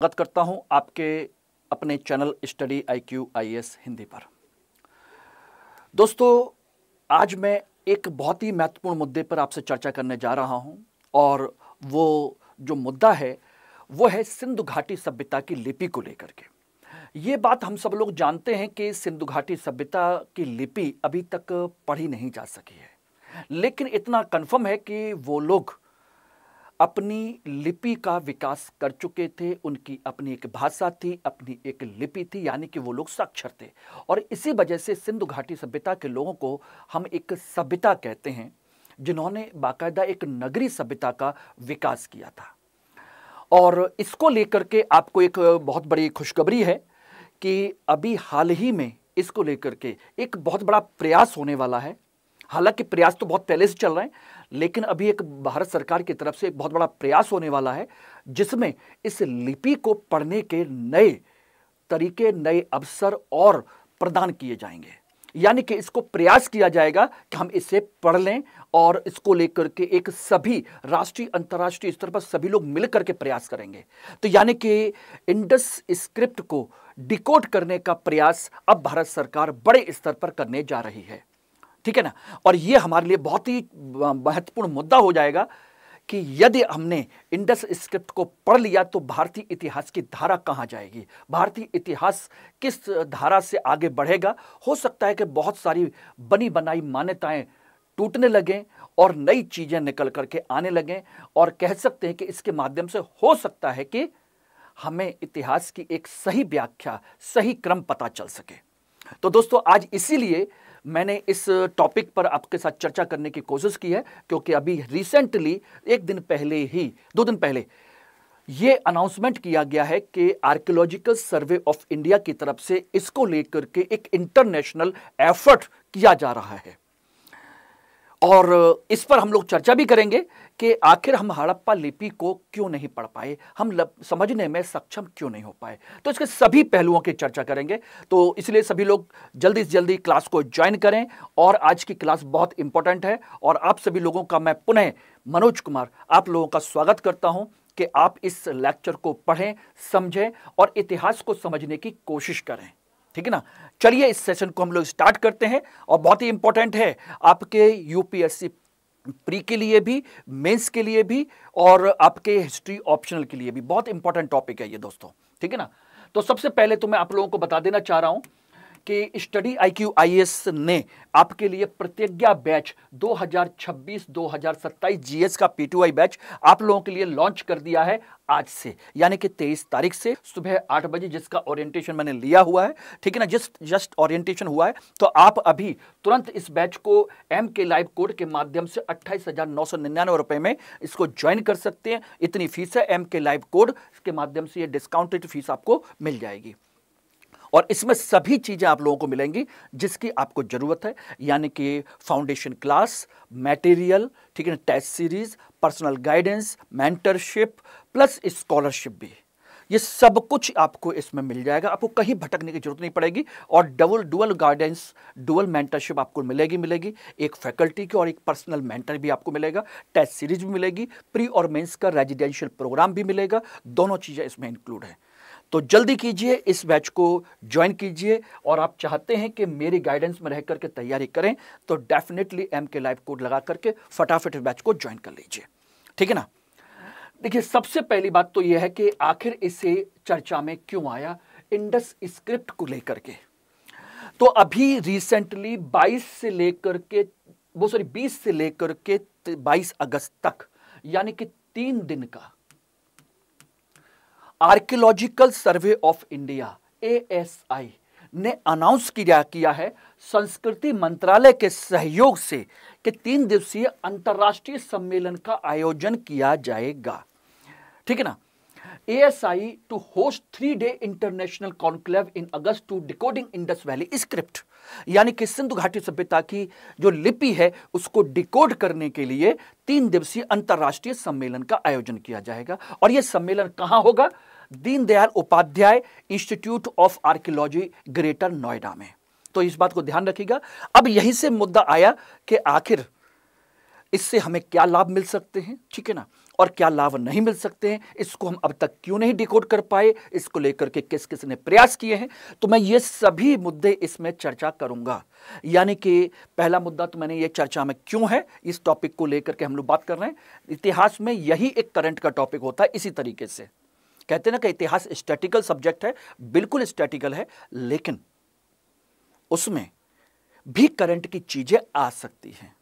स्वागत करता हूं आपके अपने channel study IQ IAS Hindi पर। दोस्तों, आज मैं एक बहुत ही महत्वपूर्ण मुद्दे पर आपसे चर्चा करने जा रहा हूं और वो जो मुद्दा है वो है सिंधु घाटी सभ्यता की लिपि को लेकर के। ये बात हम सब लोग जानते हैं कि सिंधु घाटी सभ्यता की लिपि अभी तक पढ़ी नहीं जा सकी है, लेकिन इतना कन्फर्म है कि वो लोग अपनी लिपि का विकास कर चुके थे। उनकी अपनी एक भाषा थी, अपनी एक लिपि थी, यानी कि वो लोग साक्षर थे। और इसी वजह से सिंधु घाटी सभ्यता के लोगों को हम एक सभ्यता कहते हैं, जिन्होंने बाकायदा एक नगरी सभ्यता का विकास किया था। और इसको लेकर के आपको एक बहुत बड़ी खुशखबरी है कि अभी हाल ही में इसको लेकर के एक बहुत बड़ा प्रयास होने वाला है। हालांकि प्रयास तो बहुत पहले से चल रहे हैं, लेकिन अभी एक भारत सरकार की तरफ से एक बहुत बड़ा प्रयास होने वाला है, जिसमें इस लिपि को पढ़ने के नए तरीके, नए अवसर और प्रदान किए जाएंगे। यानी कि इसको प्रयास किया जाएगा कि हम इसे पढ़ लें और इसको लेकर के एक सभी राष्ट्रीय अंतर्राष्ट्रीय स्तर पर सभी लोग मिलकर के प्रयास करेंगे। तो यानी कि इंडस स्क्रिप्ट को डिकोड करने का प्रयास अब भारत सरकार बड़े स्तर पर करने जा रही है, ठीक है ना। और ये हमारे लिए बहुत ही महत्वपूर्ण मुद्दा हो जाएगा कि यदि हमने इंडस स्क्रिप्ट को पढ़ लिया तो भारतीय इतिहास की धारा कहां जाएगी, भारतीय इतिहास किस धारा से आगे बढ़ेगा। हो सकता है कि बहुत सारी बनी बनाई मान्यताएं टूटने लगें और नई चीजें निकल करके आने लगें, और कह सकते हैं कि इसके माध्यम से हो सकता है कि हमें इतिहास की एक सही व्याख्या, सही क्रम पता चल सके। तो दोस्तों, आज इसीलिए मैंने इस टॉपिक पर आपके साथ चर्चा करने की कोशिश की है, क्योंकि अभी रिसेंटली दो दिन पहले ये अनाउंसमेंट किया गया है कि आर्कियोलॉजिकल सर्वे ऑफ इंडिया की तरफ से इसको लेकर के एक इंटरनेशनल एफर्ट किया जा रहा है। और इस पर हम लोग चर्चा भी करेंगे कि आखिर हम हड़प्पा लिपि को क्यों नहीं पढ़ पाए, हम समझने में सक्षम क्यों नहीं हो पाए। तो इसके सभी पहलुओं की चर्चा करेंगे। तो इसलिए सभी लोग जल्दी से जल्दी क्लास को ज्वाइन करें, और आज की क्लास बहुत इंपॉर्टेंट है। और आप सभी लोगों का मैं पुनः मनोज कुमार आप लोगों का स्वागत करता हूं कि आप इस लेक्चर को पढ़ें, समझें और इतिहास को समझने की कोशिश करें, ठीक है ना। चलिए इस सेशन को हम लोग स्टार्ट करते हैं। और बहुत ही इंपॉर्टेंट है आपके यूपीएससी प्री के लिए भी, मेंस के लिए भी, और आपके हिस्ट्री ऑप्शनल के लिए भी बहुत इंपॉर्टेंट टॉपिक है ये दोस्तों, ठीक है ना। तो सबसे पहले तो मैं आप लोगों को बता देना चाह रहा हूं कि स्टडी IQ IAS ने आपके लिए प्रतिज्ञा बैच 2026-2027 GS का P2I बैच आप लोगों के लिए लॉन्च कर दिया है आज से, यानी कि 23 तारीख से सुबह 8 बजे, जिसका ओरिएंटेशन मैंने लिया हुआ है, ठीक है ना। जस्ट ओरिएंटेशन हुआ है, तो आप अभी तुरंत इस बैच को MK लाइव कोड के माध्यम से 28,999 रुपए में इसको ज्वाइन कर सकते हैं। इतनी फीस है MK लाइव कोड के माध्यम से, ये डिस्काउंटेड फीस आपको मिल जाएगी। और इसमें सभी चीजें आप लोगों को मिलेंगी जिसकी आपको जरूरत है, यानी कि फाउंडेशन क्लास, मटेरियल, ठीक है ना, test series, personal guidance, mentorship plus scholarship भी। ये सब कुछ आपको इसमें मिल जाएगा, आपको कहीं भटकने की जरूरत नहीं पड़ेगी। और डुअल गाइडेंस, डुअल मेंटरशिप आपको मिलेगी। एक फैकल्टी की और एक पर्सनल मेंटर भी आपको मिलेगा, टेस्ट सीरीज भी मिलेगी, प्री और मेंस का रेजिडेंशियल प्रोग्राम भी मिलेगा। दोनों चीजें इसमें इंक्लूड है। तो जल्दी कीजिए, इस बैच को ज्वाइन कीजिए। और आप चाहते हैं कि मेरी गाइडेंस में रह करके तैयारी करें तो डेफिनेटली MK लाइव कोड लगा करके फटाफट बैच को ज्वाइन कर लीजिए, ठीक है ना। देखिए, सबसे पहली बात तो यह है कि आखिर इसे चर्चा में क्यों आया इंडस स्क्रिप्ट को लेकर के। तो अभी रिसेंटली 20 से लेकर के 22 अगस्त तक, यानी कि 3 दिन का archaeological survey of India ASI ने अनाउंस किया है संस्कृति मंत्रालय के सहयोग से कि 3 दिवसीय अंतर्राष्ट्रीय सम्मेलन का आयोजन किया जाएगा, ठीक है ना। ASI to host 3-day international conclave in August to decoding Indus valley script, यानी कि सिंधु घाटी सभ्यता की जो लिपि है उसको डिकोड करने के लिए 3 दिवसीय अंतर्राष्ट्रीय सम्मेलन का आयोजन किया जाएगा। और यह सम्मेलन कहां होगा? Deendayal Upadhyaya institute of archaeology, greater Noida में। तो इस बात को ध्यान रखिएगा। अब यहीं से मुद्दा आया कि आखिर इससे हमें क्या लाभ मिल सकते हैं, ठीक है ना, और क्या लाभ नहीं मिल सकते हैं, इसको हम अब तक क्यों नहीं डिकोड कर पाए, इसको लेकर के किस किस ने प्रयास किए हैं। तो मैं ये सभी मुद्दे इसमें चर्चा करूंगा। यानी कि पहला मुद्दा तो मैंने ये चर्चा में क्यों है, इस टॉपिक को लेकर के हम लोग बात कर रहे हैं। इतिहास में यही एक करंट का टॉपिक होता है। इसी तरीके से कहते हैं ना कि इतिहास स्टैटिकल सब्जेक्ट है, बिल्कुल स्टैटिकल है, लेकिन उसमें भी करंट की चीजें आ सकती हैं,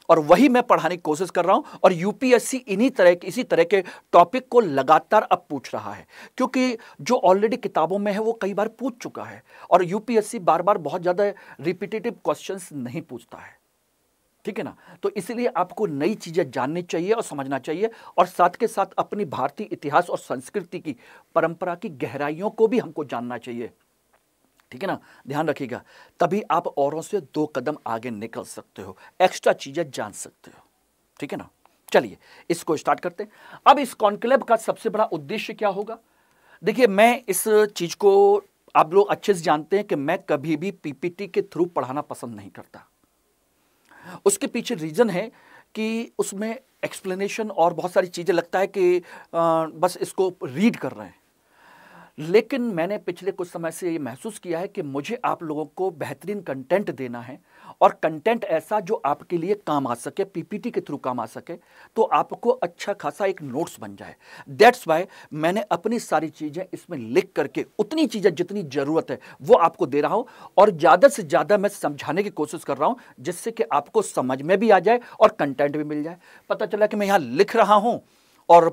और वही मैं पढ़ाने की कोशिश कर रहा हूं। और यूपीएससी इसी तरह के टॉपिक को लगातार अब पूछ रहा है, क्योंकि जो ऑलरेडी किताबों में है वो कई बार पूछ चुका है, और यूपीएससी बार बार बहुत ज्यादा रिपीटेटिव क्वेश्चंस नहीं पूछता है, ठीक है ना। तो इसलिए आपको नई चीजें जाननी चाहिए और समझना चाहिए, और साथ के साथ अपनी भारतीय इतिहास और संस्कृति की परंपरा की गहराइयों को भी हमको जानना चाहिए, ठीक है ना। ध्यान रखिएगा, तभी आप औरों से 2 कदम आगे निकल सकते हो, एक्स्ट्रा चीजें जान सकते हो, ठीक है ना। चलिए इसको स्टार्ट करते हैं। अब इस कॉन्क्लेव का सबसे बड़ा उद्देश्य क्या होगा? देखिए, मैं इस चीज को आप लोग अच्छे से जानते हैं कि मैं कभी भी पीपीटी के थ्रू पढ़ाना पसंद नहीं करता। उसके पीछे रीजन है कि उसमें एक्सप्लेनेशन और बहुत सारी चीजें लगता है कि बस इसको रीड कर रहे हैं। लेकिन मैंने पिछले कुछ समय से ये महसूस किया है कि मुझे आप लोगों को बेहतरीन कंटेंट देना है, और कंटेंट ऐसा जो आपके लिए काम आ सके, पीपीटी के थ्रू काम आ सके, तो आपको अच्छा खासा एक नोट्स बन जाए। दैट्स वाई मैंने अपनी सारी चीज़ें इसमें लिख करके उतनी चीज़ें जितनी ज़रूरत है वो आपको दे रहा हूँ, और ज़्यादा से ज़्यादा मैं समझाने की कोशिश कर रहा हूँ, जिससे कि आपको समझ में भी आ जाए और कंटेंट भी मिल जाए। पता चला कि मैं यहाँ लिख रहा हूँ और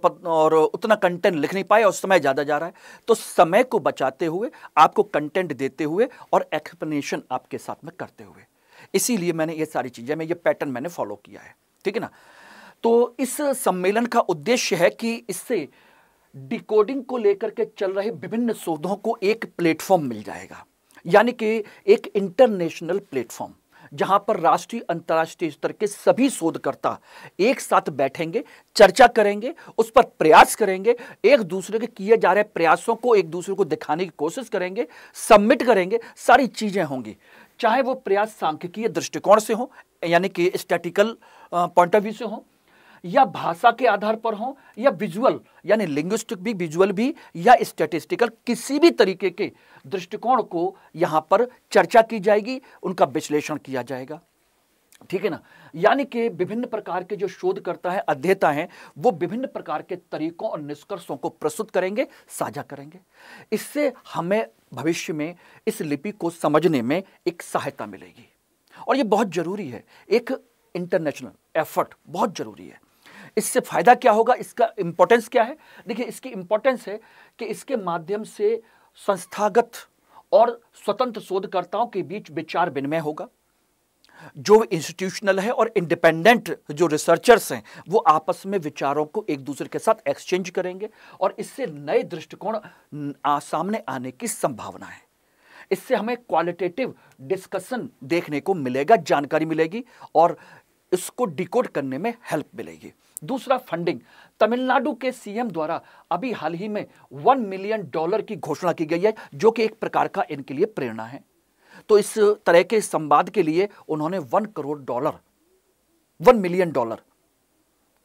उतना कंटेंट लिख नहीं पाए और समय ज़्यादा जा रहा है, तो समय को बचाते हुए, आपको कंटेंट देते हुए और एक्सप्लेनेशन आपके साथ में करते हुए, इसीलिए मैंने ये सारी चीज़ें, मैं ये पैटर्न मैंने फॉलो किया है, ठीक है ना। तो इस सम्मेलन का उद्देश्य है कि इससे डिकोडिंग को लेकर के चल रहे विभिन्न शोधों को एक प्लेटफॉर्म मिल जाएगा, यानी कि एक इंटरनेशनल प्लेटफॉर्म, जहां पर राष्ट्रीय अंतर्राष्ट्रीय स्तर के सभी शोधकर्ता एक साथ बैठेंगे, चर्चा करेंगे, उस पर प्रयास करेंगे, एक दूसरे के किए जा रहे प्रयासों को एक दूसरे को दिखाने की कोशिश करेंगे, सबमिट करेंगे, सारी चीजें होंगी। चाहे वो प्रयास सांख्यिकीय दृष्टिकोण से हो, यानी कि स्टैटिकल पॉइंट ऑफ व्यू से हो, या भाषा के आधार पर हो, या विजुअल यानी लिंग्विस्टिक भी, विजुअल भी, या स्टैटिस्टिकल, किसी भी तरीके के दृष्टिकोण को यहां पर चर्चा की जाएगी, उनका विश्लेषण किया जाएगा, ठीक है ना। यानी कि विभिन्न प्रकार के जो शोधकर्ता हैं, अध्येता हैं, वो विभिन्न प्रकार के तरीकों और निष्कर्षों को प्रस्तुत करेंगे, साझा करेंगे। इससे हमें भविष्य में इस लिपि को समझने में एक सहायता मिलेगी, और ये बहुत जरूरी है। एक इंटरनेशनल एफर्ट बहुत जरूरी है। इससे फायदा क्या होगा, इसका इंपॉर्टेंस क्या है? देखिए, इसकी इंपॉर्टेंस है कि इसके माध्यम से संस्थागत और स्वतंत्र शोधकर्ताओं के बीच विचार विनिमय होगा। जो इंस्टीट्यूशनल है और इंडिपेंडेंट जो रिसर्चर्स हैं, वो आपस में विचारों को एक दूसरे के साथ एक्सचेंज करेंगे, और इससे नए दृष्टिकोण सामने आने की संभावना है। इससे हमें क्वालिटेटिव डिस्कशन देखने को मिलेगा, जानकारी मिलेगी, और इसको डिकोड करने में हेल्प मिलेगी। दूसरा, फंडिंग। तमिलनाडु के सीएम द्वारा अभी हाल ही में $1 मिलियन की घोषणा की गई है, जो कि एक प्रकार का इनके लिए प्रेरणा है। तो इस तरह के संवाद के लिए उन्होंने $1 करोड़, $1 मिलियन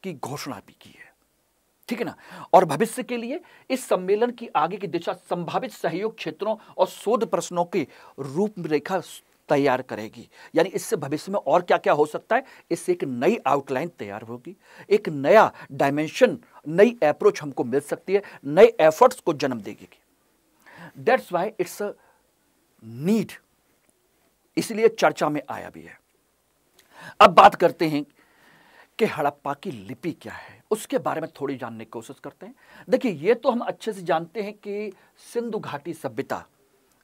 की घोषणा भी की है, ठीक है ना। और भविष्य के लिए इस सम्मेलन की आगे की दिशा संभावित सहयोग क्षेत्रों और शोध प्रश्नों की रूपरेखा तैयार करेगी। यानी इससे भविष्य में और क्या क्या हो सकता है, इससे एक नई आउटलाइन तैयार होगी, एक नया डायमेंशन, नई अप्रोच हमको मिल सकती है, नए एफर्ट्स को जन्म देगी। That's why it's a need, इसलिए चर्चा में आया भी है। अब बात करते हैं कि हड़प्पा की लिपि क्या है, उसके बारे में थोड़ी जानने की कोशिश करते हैं। देखिए, ये तो हम अच्छे से जानते हैं कि सिंधु घाटी सभ्यता,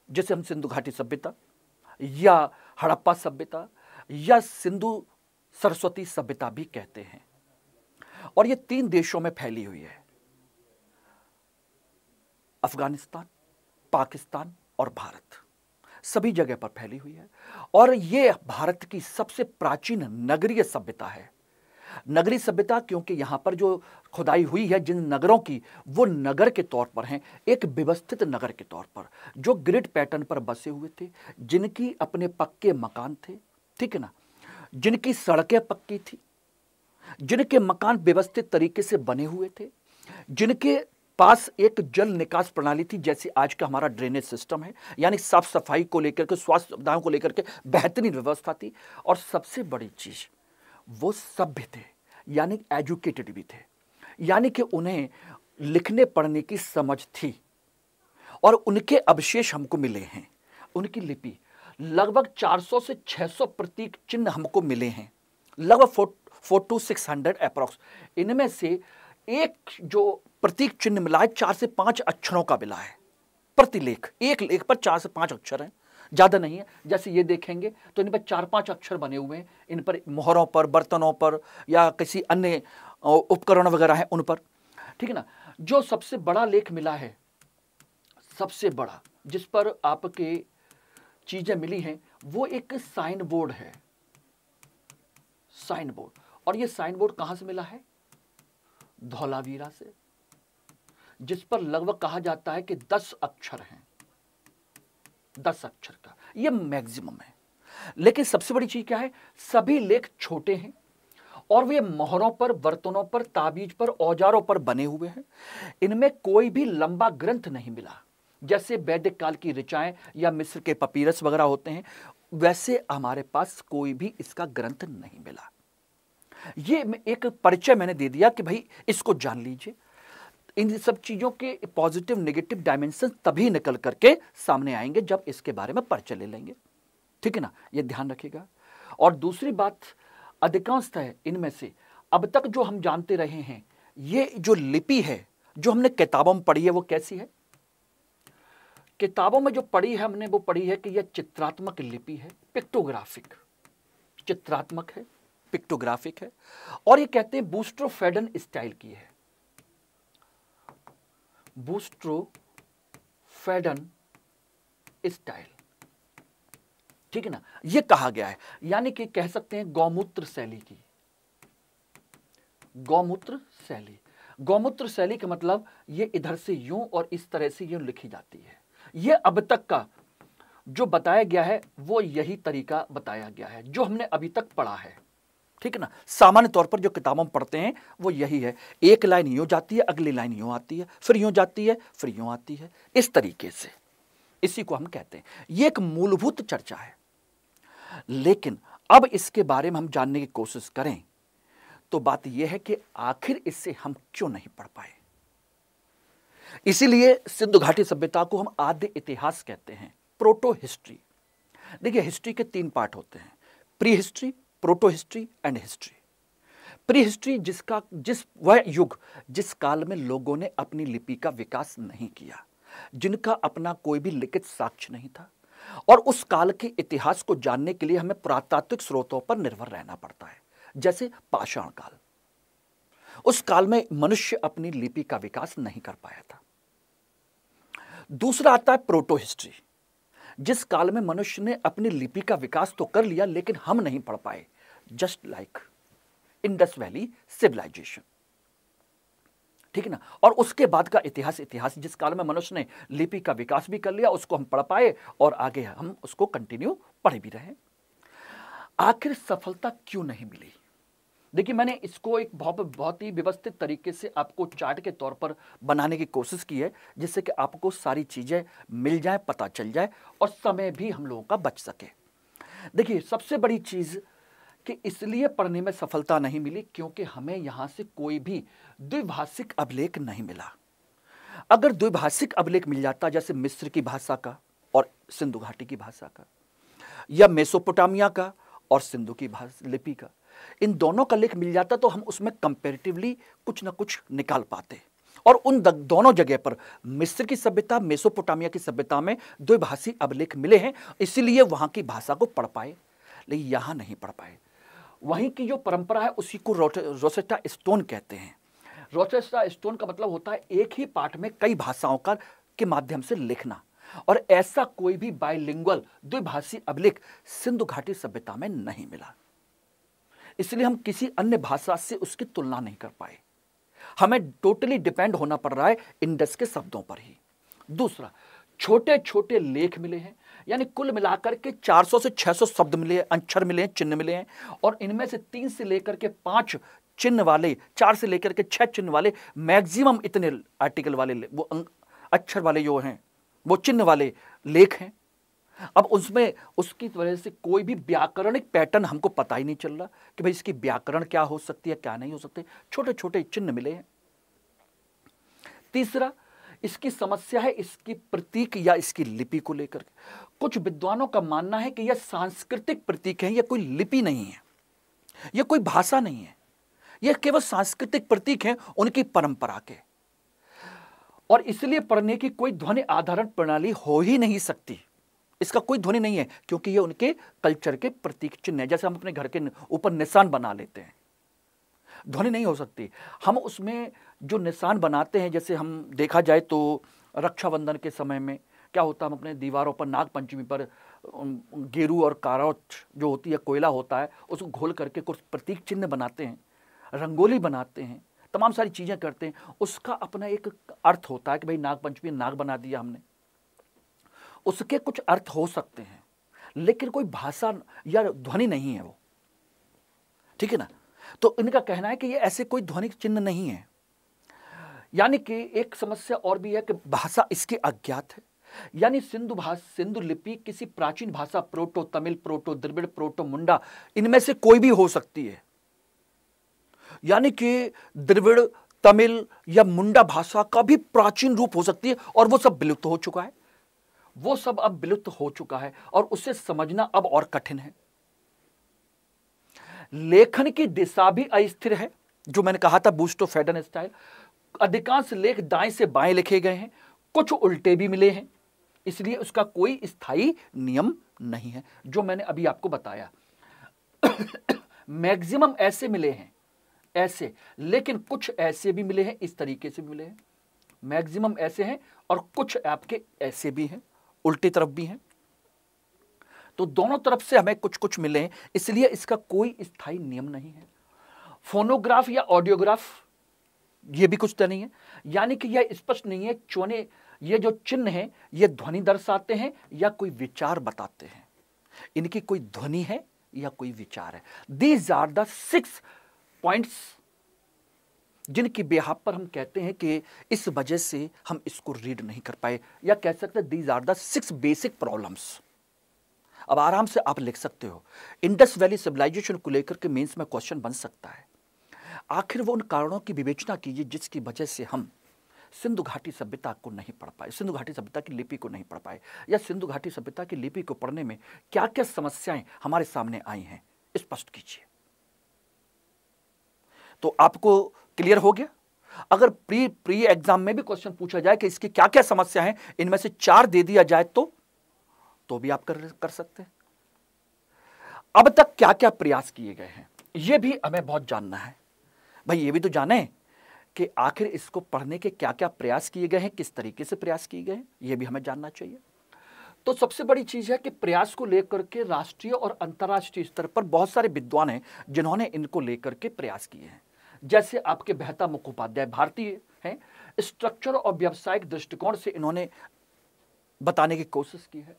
जैसे हम सिंधु घाटी सभ्यता या हड़प्पा सभ्यता या सिंधु सरस्वती सभ्यता भी कहते हैं, और ये 3 देशों में फैली हुई है, अफगानिस्तान, पाकिस्तान और भारत, सभी जगह पर फैली हुई है। और ये भारत की सबसे प्राचीन नगरीय सभ्यता है। नगरीय सभ्यता क्योंकि यहां पर जो खुदाई हुई है जिन नगरों की, वो नगर के तौर पर हैं, एक व्यवस्थित नगर के तौर पर, जो ग्रिड पैटर्न पर बसे हुए थे, जिनकी अपने पक्के मकान थे, ठीक है ना, जिनकी सड़कें पक्की थी, जिनके मकान व्यवस्थित तरीके से बने हुए थे, जिनके पास एक जल निकास प्रणाली थी, जैसे आज का हमारा ड्रेनेज सिस्टम है, यानी साफ सफाई को लेकर के, स्वास्थ्य सुविधाओं को लेकर के बेहतरीन व्यवस्था थी। और सबसे बड़ी चीज, वो सभ्य थे, यानी एजुकेटेड भी थे, यानी कि उन्हें लिखने पढ़ने की समझ थी। और उनके अवशेष हमको मिले हैं, उनकी लिपि लगभग 400 से 600 प्रतीक चिन्ह हमको मिले हैं, लगभग 400 to 600 अप्रॉक्स। इनमें से एक जो प्रतीक चिन्ह मिला है 4 से 5 अक्षरों का मिला है प्रति लेख, एक लेख पर 4 से 5 अक्षर हैं, ज्यादा नहीं है। जैसे ये देखेंगे तो इन पर 4-5 अक्षर बने हुए हैं, इन पर मोहरों पर, बर्तनों पर, या किसी अन्य उपकरण वगैरह हैं उन पर, ठीक है ना। जो सबसे बड़ा लेख मिला है, सबसे बड़ा जिस पर आपके चीजें मिली हैं, वो एक साइन बोर्ड है, साइन बोर्ड। और ये साइन बोर्ड कहां से मिला है? धौलावीरा से, जिस पर लगभग कहा जाता है कि 10 अक्षर हैं, 10 अक्षर का ये मैक्सिमम है। लेकिन सबसे बड़ी चीज क्या है, सभी लेख छोटे हैं और वे मोहरों पर, बर्तनों पर, ताबीज पर, औजारों पर बने हुए हैं। इनमें कोई भी लंबा ग्रंथ नहीं मिला, जैसे वैदिक काल की ऋचाएं या मिस्र के पपीरस वगैरह होते हैं, वैसे हमारे पास कोई भी इसका ग्रंथ नहीं मिला। ये एक परिचय मैंने दे दिया कि भाई इसको जान लीजिए। इन सब चीजों के पॉजिटिव नेगेटिव डायमेंशन तभी निकल करके सामने आएंगे जब इसके बारे में परिचय ले लेंगे, ठीक है ना, ये ध्यान रखिएगा। और दूसरी बात, अधिकांशतः इनमें से अब तक जो हम जानते रहे हैं, ये जो लिपि है जो हमने किताबों में पढ़ी है, वो कैसी है? किताबों में जो पढ़ी है हमने, वो पढ़ी है कि यह चित्रात्मक लिपि है, पिक्टोग्राफिक, चित्रात्मक है, पिक्टोग्राफिक है। और ये कहते हैं बूस्ट्रोफेडन स्टाइल की है, बूस्ट्रोफेडन स्टाइल, ठीक है ना, ये कहा गया है। यानी कि कह सकते हैं गौमूत्र शैली की, गौमूत्र शैली। गौमूत्र शैली का मतलब ये इधर से यूं और इस तरह से यूं लिखी जाती है। ये अब तक का जो बताया गया है वो यही तरीका बताया गया है जो हमने अभी तक पढ़ा है, ठीक है ना। सामान्य तौर पर जो किताबों में पढ़ते हैं वो यही है, एक लाइन यूं जाती है, अगली लाइन यूं आती है, फिर यूं जाती है, फिर यूं आती है, इस तरीके से। इसी को हम कहते हैं, ये एक मूलभूत चर्चा है। लेकिन अब इसके बारे में हम जानने की कोशिश करें तो बात यह है कि आखिर इससे हम क्यों नहीं पढ़ पाए। इसीलिए सिंधु घाटी सभ्यता को हम आद्य इतिहास कहते हैं, प्रोटो हिस्ट्री। देखिए, हिस्ट्री के 3 पार्ट होते हैं, pre history, proto history and history. Pre history जिस वह युग जिस काल में लोगों ने अपनी लिपि का विकास नहीं किया, जिनका अपना कोई भी लिखित साक्ष्य नहीं था, और उस काल के इतिहास को जानने के लिए हमें पुरातात्विक स्रोतों पर निर्भर रहना पड़ता है, जैसे पाषाण काल। उस काल में मनुष्य अपनी लिपि का विकास नहीं कर पाया था। दूसरा आता है प्रोटो हिस्ट्री, जिस काल में मनुष्य ने अपनी लिपि का विकास तो कर लिया लेकिन हम नहीं पढ़ पाए, just like Indus valley civilisation, ठीक है ना। और उसके बाद का इतिहास जिस काल में मनुष्य ने लिपि का विकास भी कर लिया, उसको हम पढ़ पाए और आगे हम उसको कंटिन्यू पढ़ भी रहे। आखिर सफलता क्यों नहीं मिली? देखिए, मैंने इसको एक बहुत ही व्यवस्थित तरीके से आपको चार्ट के तौर पर बनाने की कोशिश की है, जिससे कि आपको सारी चीजें मिल जाए, पता चल जाए और समय भी हम लोगों का बच सके। देखिए, सबसे बड़ी चीज कि इसलिए पढ़ने में सफलता नहीं मिली क्योंकि हमें यहां से कोई भी द्विभाषिक अभिलेख नहीं मिला। अगर द्विभाषिक अभिलेख मिल जाता, जैसे मिस्र की भाषा का और सिंधु घाटी की भाषा का, या मेसोपोटामिया का और सिंधु की लिपि का, इन दोनों का लेख मिल जाता तो हम उसमें कंपैरेटिवली कुछ ना कुछ निकाल पाते। और उन दोनों जगह पर मिस्र की सभ्यता, मेसोपोटामिया की सभ्यता में द्विभाषी अभिलेख मिले हैं, इसीलिए वहां की भाषा को पढ़ पाए, लेकिन यहां नहीं पढ़ पाए। वहीं की जो परंपरा है उसी को रोसेटा स्टोन कहते हैं। रोसेटा स्टोन का मतलब होता है एक ही पाठ में कई भाषाओं का के माध्यम से लिखना, और ऐसा कोई भी बाइलिंगुअल द्विभाषी अभिलेख सिंधु घाटी सभ्यता में नहीं मिला। इसलिए हम किसी अन्य भाषा से उसकी तुलना नहीं कर पाए, हमें टोटली डिपेंड होना पड़ रहा है इंडस के शब्दों पर ही। दूसरा, छोटे छोटे लेख मिले हैं, यानी कुल मिलाकर के 400 से 600 शब्द मिले, अक्षर मिले हैं, चिन्ह मिले हैं, और इनमें से 3 से लेकर के 5 चिन्ह वाले, 4 से लेकर के 6 चिन्ह वाले, मैक्सिमम इतने आर्टिकल वाले वो अक्षर वाले जो हैं, वो चिन्ह वाले लेख हैं। अब उसमें उसकी वजह से कोई भी व्याकरणिक पैटर्न हमको पता ही नहीं चल रहा कि भाई इसकी व्याकरण क्या हो सकती है, क्या नहीं हो सकती। छोटे छोटे चिन्ह मिले हैं। तीसरा, इसकी समस्या है इसकी प्रतीक या इसकी लिपि को लेकर। कुछ विद्वानों का मानना है कि यह सांस्कृतिक प्रतीक है, यह कोई लिपि नहीं है, यह कोई भाषा नहीं है, यह केवल सांस्कृतिक प्रतीक है उनकी परंपरा के, और इसलिए पढ़ने की कोई ध्वनि आधारण प्रणाली हो ही नहीं सकती। इसका कोई ध्वनि नहीं है क्योंकि ये उनके कल्चर के प्रतीक चिन्ह है। जैसे हम अपने घर के ऊपर निशान बना लेते हैं, ध्वनि नहीं हो सकती। हम उसमें जो निशान बनाते हैं, जैसे हम देखा जाए तो रक्षाबंधन के समय में क्या होता है, हम अपने दीवारों पर नाग पंचमी पर गेरू और कारोच जो होती है, कोयला होता है, उसको घोल करके कुछ प्रतीक चिन्ह बनाते हैं, रंगोली बनाते हैं, तमाम सारी चीज़ें करते हैं। उसका अपना एक अर्थ होता है कि भाई नाग पंचमी नाग बना दिया हमने, उसके कुछ अर्थ हो सकते हैं, लेकिन कोई भाषा या ध्वनि नहीं है वो, ठीक है ना। तो इनका कहना है कि ये ऐसे कोई ध्वनिक चिन्ह नहीं है। यानी कि एक समस्या और भी है कि भाषा इसकी अज्ञात है। यानी सिंधु लिपि किसी प्राचीन भाषा, proto Tamil, proto Dravid, proto Munda, इनमें से कोई भी हो सकती है। यानी कि द्रविड़, तमिल या मुंडा भाषा का भी प्राचीन रूप हो सकती है, और वो सब विलुप्त हो चुका है, वो सब अब विलुप्त हो चुका है, और उसे समझना अब और कठिन है। लेखन की दिशा भी अस्थिर है, जो मैंने कहा था बूस्टो फैडन स्टाइल। अधिकांश लेख दाएं से बाएं लिखे गए हैं, कुछ उल्टे भी मिले हैं, इसलिए उसका कोई स्थायी नियम नहीं है, जो मैंने अभी आपको बताया। मैक्सिमम ऐसे मिले हैं, ऐसे, लेकिन कुछ ऐसे भी मिले हैं, इस तरीके से भी मिले हैं। मैक्सिमम ऐसे हैं और कुछ आपके ऐसे भी हैं, उल्टी तरफ भी हैं। तो दोनों तरफ से हमें कुछ कुछ मिले हैं, इसलिए इसका कोई स्थायी नियम नहीं है। फोनोग्राफ या ऑडियोग्राफ, ये भी कुछ तो नहीं है। यानी कि यह स्पष्ट नहीं है चोने, ये जो चिन्ह हैं ये ध्वनि दर्शाते हैं या कोई विचार बताते हैं, इनकी कोई ध्वनि है या कोई विचार है। दीज आर द 6 पॉइंट्स जिनकी बेहाफ पर हम कहते हैं कि इस वजह से हम इसको रीड नहीं कर पाए, या कह सकते हैं these are the 6 basic problems. अब आराम से आप लिख सकते हो। इंडस वैली सिविलाइजेशन को लेकर के मेंस में क्वेश्चन बन सकता है। आखिर वो उन कारणों की विवेचना कीजिए जिसकी वजह से हम सिंधु घाटी सभ्यता को नहीं पढ़ पाए, सिंधु घाटी सभ्यता की लिपि को नहीं पढ़ पाए, या सिंधु घाटी सभ्यता की लिपि को पढ़ने में क्या क्या समस्याएं हमारे सामने आई हैं, स्पष्ट कीजिए। तो आपको क्लियर हो गया। अगर प्री एग्जाम में भी क्वेश्चन पूछा जाए कि इसकी क्या क्या समस्या है, इनमें से 4 दे दिया जाए तो भी आप कर सकते हैं। अब तक क्या क्या प्रयास किए गए हैं, यह भी हमें बहुत जानना है। भाई ये भी तो जाने कि आखिर इसको पढ़ने के क्या क्या प्रयास किए गए हैं, किस तरीके से प्रयास किए गए हैं, यह भी हमें जानना चाहिए। तो सबसे बड़ी चीज है कि प्रयास को लेकर के राष्ट्रीय और अंतर्राष्ट्रीय स्तर पर बहुत सारे विद्वान हैं जिन्होंने इनको लेकर के प्रयास किए हैं। जैसे आपके बेहता मुखोपाध्याय भारतीय हैं, स्ट्रक्चर और व्यावसायिक दृष्टिकोण से इन्होंने बताने की कोशिश की है।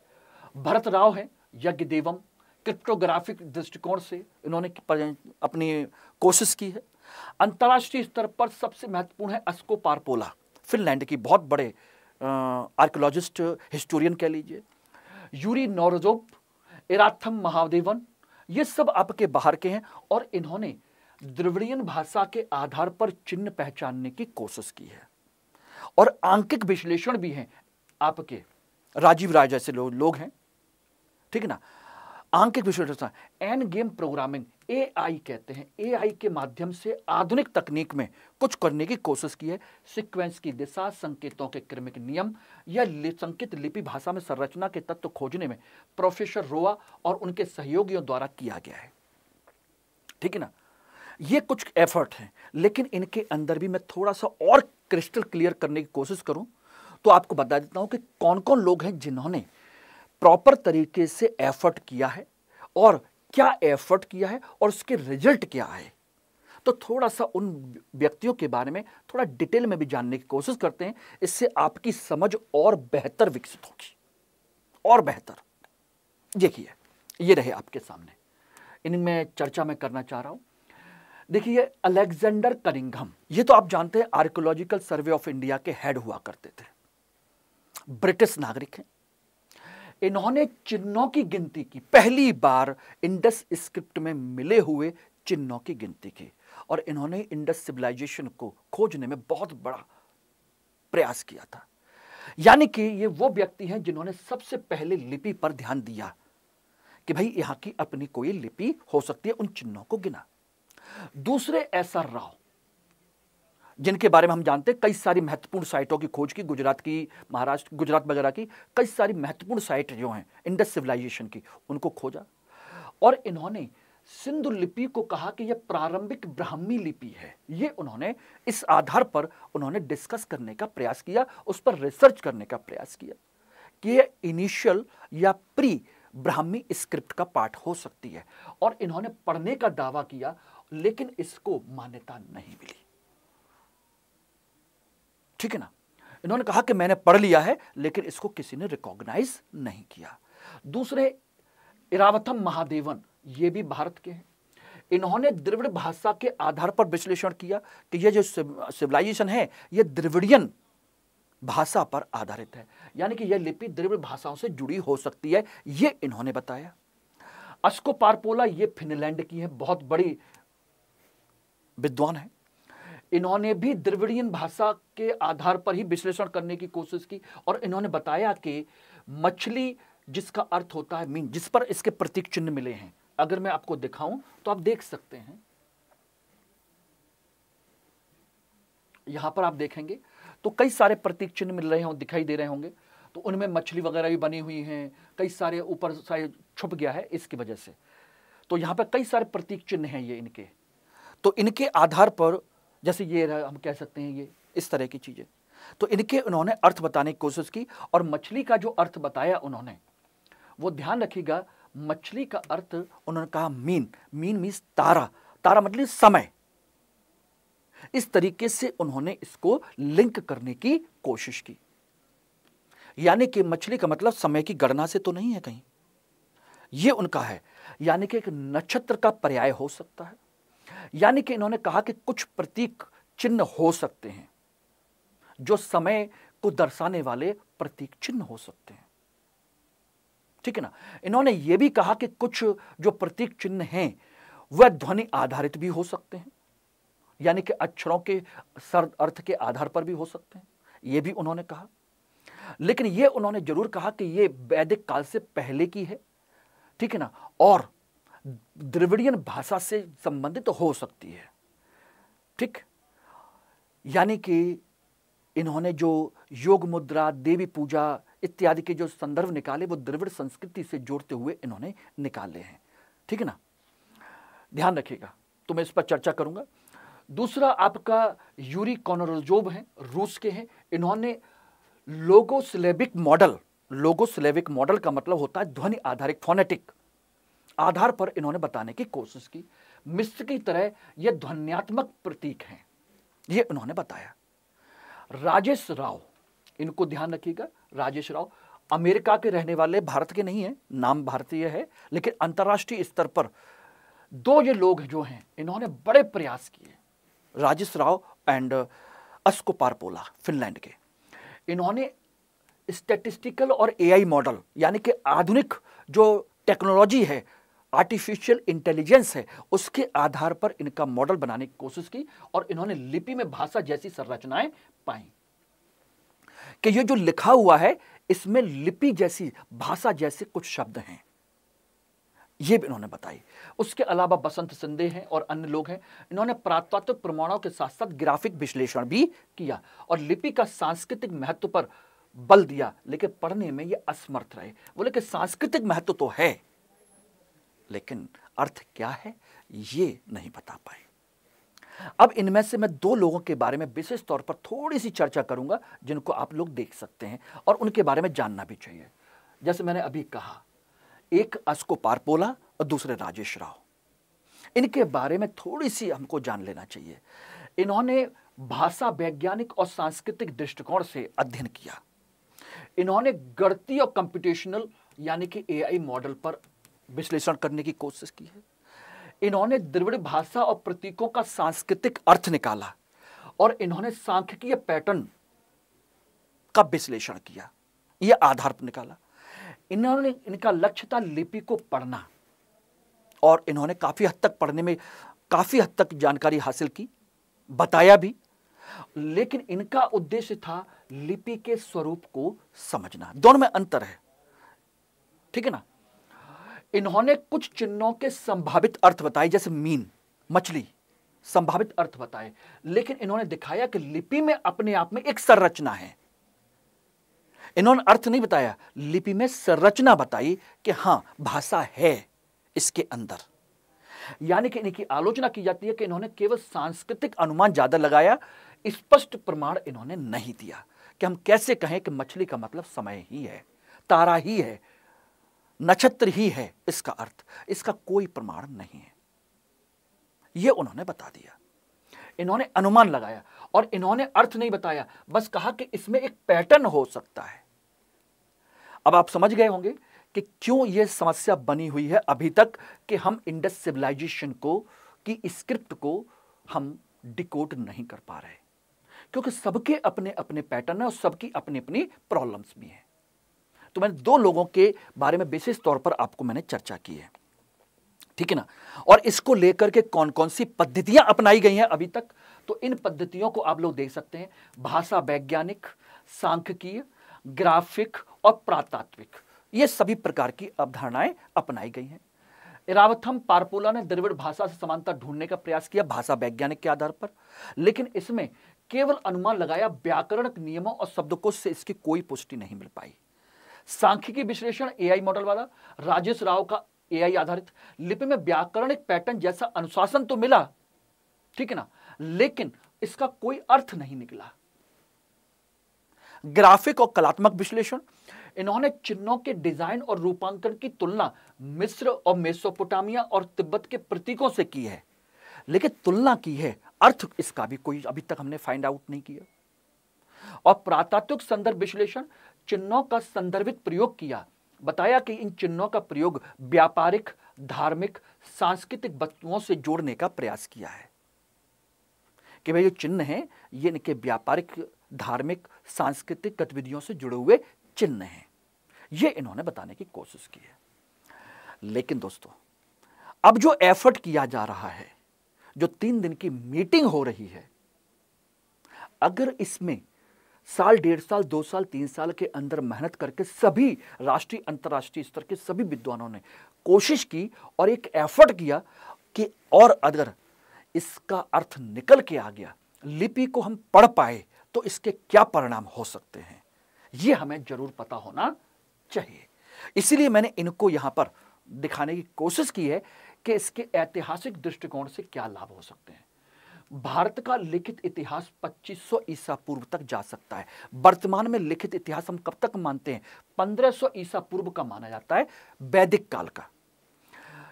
भरत राव है, यज्ञदेवम, क्रिप्टोग्राफिक दृष्टिकोण से इन्होंने अपनी कोशिश की है। अंतर्राष्ट्रीय स्तर पर सबसे महत्वपूर्ण है अस्को पारपोला, फिनलैंड की बहुत बड़े आर्कियोलॉजिस्ट, हिस्टोरियन कह लीजिए। यूरी नोरोजोव, इराथम महादेवन, ये सब आपके बाहर के हैं, और इन्होंने द्रविड़ियन भाषा के आधार पर चिन्ह पहचानने की कोशिश की है। और आंकिक विश्लेषण भी हैं आपके राजीव राय जैसे लोग हैं, ठीक है ना। आंकिक विश्लेषण, एन गेम प्रोग्रामिंग, एआई कहते हैं, एआई के माध्यम से आधुनिक तकनीक में कुछ करने की कोशिश की है। सीक्वेंस की दिशा, संकेतों के क्रमिक नियम या संकेत लिपि भाषा में संरचना के तत्व खोजने में प्रोफेसर रोआ और उनके सहयोगियों द्वारा किया गया है, ठीक है ना। ये कुछ एफर्ट हैं, लेकिन इनके अंदर भी मैं थोड़ा सा और क्रिस्टल क्लियर करने की कोशिश करूं तो आपको बता देता हूं कि कौन कौन लोग हैं जिन्होंने प्रॉपर तरीके से एफर्ट किया है, और क्या एफर्ट किया है और उसके रिजल्ट क्या है। तो थोड़ा सा उन व्यक्तियों के बारे में थोड़ा डिटेल में भी जानने की कोशिश करते हैं, इससे आपकी समझ और बेहतर विकसित होगी, और बेहतर। देखिए ये रहे आपके सामने, इनमें चर्चा मैं करना चाह रहा हूं। देखिए अलेक्जेंडर कनिंघम, ये तो आप जानते हैं आर्कियोलॉजिकल सर्वे ऑफ इंडिया के हेड हुआ करते थे, ब्रिटिश नागरिक हैं। इन्होंने चिन्हों की गिनती की, पहली बार इंडस स्क्रिप्ट में मिले हुए चिन्हों की गिनती की, और इन्होंने इंडस सिविलाइजेशन को खोजने में बहुत बड़ा प्रयास किया था। यानी कि ये वो व्यक्ति हैं जिन्होंने सबसे पहले लिपि पर ध्यान दिया कि भाई यहां की अपनी कोई लिपि हो सकती है, उन चिन्हों को गिना। दूसरे एसआर राव, जिनके बारे में हम जानते हैं कई सारी महत्वपूर्ण साइटों की खोज की, गुजरात की, महाराष्ट्र, गुजरात वगैरह की कई सारी महत्वपूर्ण साइट जो हैं इंडस सिविलाइजेशन की, उनको खोजा। और इन्होंने सिंधु लिपि को कहा कि यह प्रारंभिक ब्राह्मी लिपि है। ये उन्होंने इस आधार पर उन्होंने डिस्कस करने का प्रयास किया, उस पर रिसर्च करने का प्रयास किया कि यह इनिशियल या प्री ब्राह्मी स्क्रिप्ट का पार्ट हो सकती है। और इन्होंने पढ़ने का दावा किया, लेकिन इसको मान्यता नहीं मिली। ठीक है ना, इन्होंने कहा कि मैंने पढ़ लिया है, लेकिन इसको किसी ने रिकॉग्नाइज नहीं किया। दूसरे इरावथम महादेवन, ये भी भारत के हैं। इन्होंने द्रविड़ भाषा के आधार पर विश्लेषण किया कि यह जो सिविलाइजेशन है यह द्रविड़ियन भाषा पर आधारित है, यानी कि यह लिपि द्रविड़ भाषाओं से जुड़ी हो सकती है, यह इन्होंने बताया। अस्को पारपोला, ये फिनलैंड की है, बहुत बड़ी विद्वान है। इन्होंने भी द्रविड़ियन भाषा के आधार पर ही विश्लेषण करने की कोशिश की, और इन्होंने बताया कि मछली जिसका अर्थ होता है मीन, जिस पर इसके प्रतीक चिन्ह मिले हैं, अगर मैं आपको दिखाऊं तो आप देख सकते हैं, यहां पर आप देखेंगे तो कई सारे प्रतीक चिन्ह मिल रहे हों, दिखाई दे रहे होंगे। तो उनमें मछली वगैरह भी बनी हुई हैं, कई सारे ऊपर साइड छुप गया है इसकी वजह से। तो यहां पर कई सारे प्रतीक चिन्ह हैं ये इनके, तो इनके आधार पर, जैसे ये हम कह सकते हैं ये इस तरह की चीजें, तो इनके उन्होंने अर्थ बताने की कोशिश की। और मछली का जो अर्थ बताया उन्होंने, वो ध्यान रखिएगा, मछली का अर्थ उन्होंने कहा मीन, मीन मीन्स तारा, तारा मतलब समय। इस तरीके से उन्होंने इसको लिंक करने की कोशिश की, यानी कि मछली का मतलब समय की गणना से तो नहीं है कहीं, ये उनका है, यानी कि एक नक्षत्र का पर्याय हो सकता है। यानी कि इन्होंने कहा कि कुछ प्रतीक चिन्ह हो सकते हैं जो समय को दर्शाने वाले प्रतीक चिन्ह हो सकते हैं। ठीक है ना। इन्होंने यह भी कहा कि कुछ जो प्रतीक चिन्ह हैं वह ध्वनि आधारित भी हो सकते हैं, यानी कि अक्षरों के अर्थ के आधार पर भी हो सकते हैं, यह भी उन्होंने कहा। लेकिन यह उन्होंने जरूर कहा कि यह वैदिक काल से पहले की है, ठीक है ना, और द्रविड़ियन भाषा से संबंधित हो सकती है। ठीक, यानी कि इन्होंने जो योग मुद्रा, देवी पूजा इत्यादि के जो संदर्भ निकाले वो द्रविड़ संस्कृति से जोड़ते हुए इन्होंने निकाले हैं। ठीक है ना, ध्यान रखिएगा, तो मैं इस पर चर्चा करूंगा। दूसरा आपका यूरी कोनरोजोव हैं, रूस के हैं। इन्होंने लोगोस्लेविक मॉडल, लोगोस्लेविक मॉडल का मतलब होता है ध्वनि आधारित, फोनेटिक आधार पर इन्होंने बताने की कोशिश की। मिस्र की तरह यह ध्वन्यात्मक प्रतीक हैं, यह उन्होंने बताया। राजेश राव, इनको ध्यान रखिएगा, राजेश राव अमेरिका के रहने वाले, भारत के नहीं है, नाम भारतीय है, लेकिन अंतर्राष्ट्रीय स्तर पर दो ये लोग जो हैं इन्होंने बड़े प्रयास किए, Rajesh Rao and Asko Parpola, Finland के। इन्होंने स्टैटिस्टिकल और एआई मॉडल, यानी कि आधुनिक जो टेक्नोलॉजी है, आर्टिफिशियल इंटेलिजेंस है, उसके आधार पर इनका मॉडल बनाने की कोशिश की, और इन्होंने लिपि में भाषा जैसी संरचनाएं पाई कि ये जो लिखा हुआ है इसमें लिपि जैसी, भाषा जैसे कुछ शब्द हैं, ये भी इन्होंने बताई। उसके अलावा बसंत सिंधे हैं और अन्य लोग हैं। इन्होंने पुरातात्विक प्रमाणों के साथ साथ ग्राफिक विश्लेषण भी किया और लिपि का सांस्कृतिक महत्व पर बल दिया, लेकिन पढ़ने में ये असमर्थ रहे। बोले कि सांस्कृतिक महत्व तो है, लेकिन अर्थ क्या है ये नहीं बता पाए। अब इनमें से मैं दो लोगों के बारे में विशेष तौर पर थोड़ी सी चर्चा करूंगा, जिनको आप लोग देख सकते हैं और उनके बारे में जानना भी चाहिए। जैसे मैंने अभी कहा, एक अस्को पारपोला और दूसरे राजेश राव, इनके बारे में थोड़ी सी हमको जान लेना चाहिए। इन्होंने भाषा वैज्ञानिक और सांस्कृतिक दृष्टिकोण से अध्ययन किया। इन्होंने गणितीय और कंप्यूटेशनल यानी कि एआई मॉडल पर विश्लेषण करने की कोशिश की है। इन्होंने द्रविड़ भाषा और प्रतीकों का सांस्कृतिक अर्थ निकाला और इन्होंने सांख्यिकीय पैटर्न का विश्लेषण किया, यह आधार पर निकाला। इन्होंने, इनका लक्ष्य था लिपि को पढ़ना और इन्होंने काफी हद तक पढ़ने में काफी हद तक जानकारी हासिल की, बताया भी, लेकिन इनका उद्देश्य था लिपि के स्वरूप को समझना। दोनों में अंतर है, ठीक है ना। इन्होंने कुछ चिन्हों के संभावित अर्थ बताए, जैसे मीन, मछली, संभावित अर्थ बताए, लेकिन इन्होंने दिखाया कि लिपि में अपने आप में एक संरचना है। इन्होंने अर्थ नहीं बताया, लिपि में संरचना बताई कि हां भाषा है इसके अंदर। यानी कि इनकी आलोचना की जाती है कि इन्होंने केवल सांस्कृतिक अनुमान ज्यादा लगाया, स्पष्ट प्रमाण इन्होंने नहीं दिया कि हम कैसे कहें कि मछली का मतलब समय ही है, तारा ही है, नक्षत्र ही है इसका अर्थ। इसका कोई प्रमाण नहीं है, यह उन्होंने बता दिया। इन्होंने अनुमान लगाया और इन्होंने अर्थ नहीं बताया, बस कहा कि इसमें एक पैटर्न हो सकता है। अब आप समझ गए होंगे कि क्यों यह समस्या बनी हुई है अभी तक कि हम इंडस सिविलाइजेशन को की स्क्रिप्ट को हम डिकोड नहीं कर पा रहे, क्योंकि सबके अपने अपने पैटर्न है और सबकी अपनी अपनी प्रॉब्लम्स भी हैं। तो मैंने दो लोगों के बारे में विशेष तौर पर आपको मैंने चर्चा की है, ठीक है ना। और इसको लेकर के कौन कौन सी पद्धतियां अपनाई गई हैं अभी तक, तो इन पद्धतियों को आप लोग देख सकते हैं। भाषा वैज्ञानिक, सांख्यिकीय, ग्राफिक और प्रातात्विक, ये सभी प्रकार की अवधारणाएं अपनाई गई हैं। इरावथम पारपोला ने द्रविड़ भाषा से समानता ढूंढने का प्रयास किया भाषा वैज्ञानिक के आधार पर, लेकिन इसमें केवल अनुमान लगाया, व्याकरणिक नियमों और शब्दकोश से इसकी कोई पुष्टि नहीं मिल पाई। सांख्यिकी विश्लेषण एआई मॉडल वाला, राजेश राव का एआई आधारित, लिपि में व्याकरणिक पैटर्न जैसा अनुशासन तो मिला, ठीक है ना, लेकिन इसका कोई अर्थ नहीं निकला। ग्राफिक और कलात्मक विश्लेषण, इन्होंने चिन्हों के डिजाइन और रूपांकन की तुलना मिस्र और मेसोपोटामिया और तिब्बत के प्रतीकों से की है, लेकिन तुलना की है, अर्थ इसका भी कोई अभी तक हमने फाइंड आउट नहीं किया। और प्रातात्विक संदर्भ विश्लेषण, चिन्हों का संदर्भित प्रयोग किया, बताया कि इन चिन्हों का प्रयोग व्यापारिक, धार्मिक, सांस्कृतिक वस्तुओं से जोड़ने का प्रयास किया है कि भाई ये चिन्ह हैं, ये इनके व्यापारिक, धार्मिक, सांस्कृतिक गतिविधियों से जुड़े हुए चिन्ह हैं, ये इन्होंने बताने की कोशिश की है। लेकिन दोस्तों, अब जो एफर्ट किया जा रहा है, जो 3 दिन की मीटिंग हो रही है, अगर इसमें साल, 1.5 साल, 2 साल, 3 साल के अंदर मेहनत करके सभी राष्ट्रीय अंतर्राष्ट्रीय स्तर के सभी विद्वानों ने कोशिश की और एक एफर्ट किया कि और अगर इसका अर्थ निकल के आ गया, लिपि को हम पढ़ पाए, तो इसके क्या परिणाम हो सकते हैं, यह हमें जरूर पता होना चाहिए। इसीलिए मैंने इनको यहां पर दिखाने की कोशिश की है कि इसके ऐतिहासिक दृष्टिकोण से क्या लाभ हो सकते हैं। भारत का लिखित इतिहास 2500 ईसा पूर्व तक जा सकता है। वर्तमान में लिखित इतिहास हम कब तक मानते हैं? 1500 ईसा पूर्व का माना जाता है, वैदिक काल का।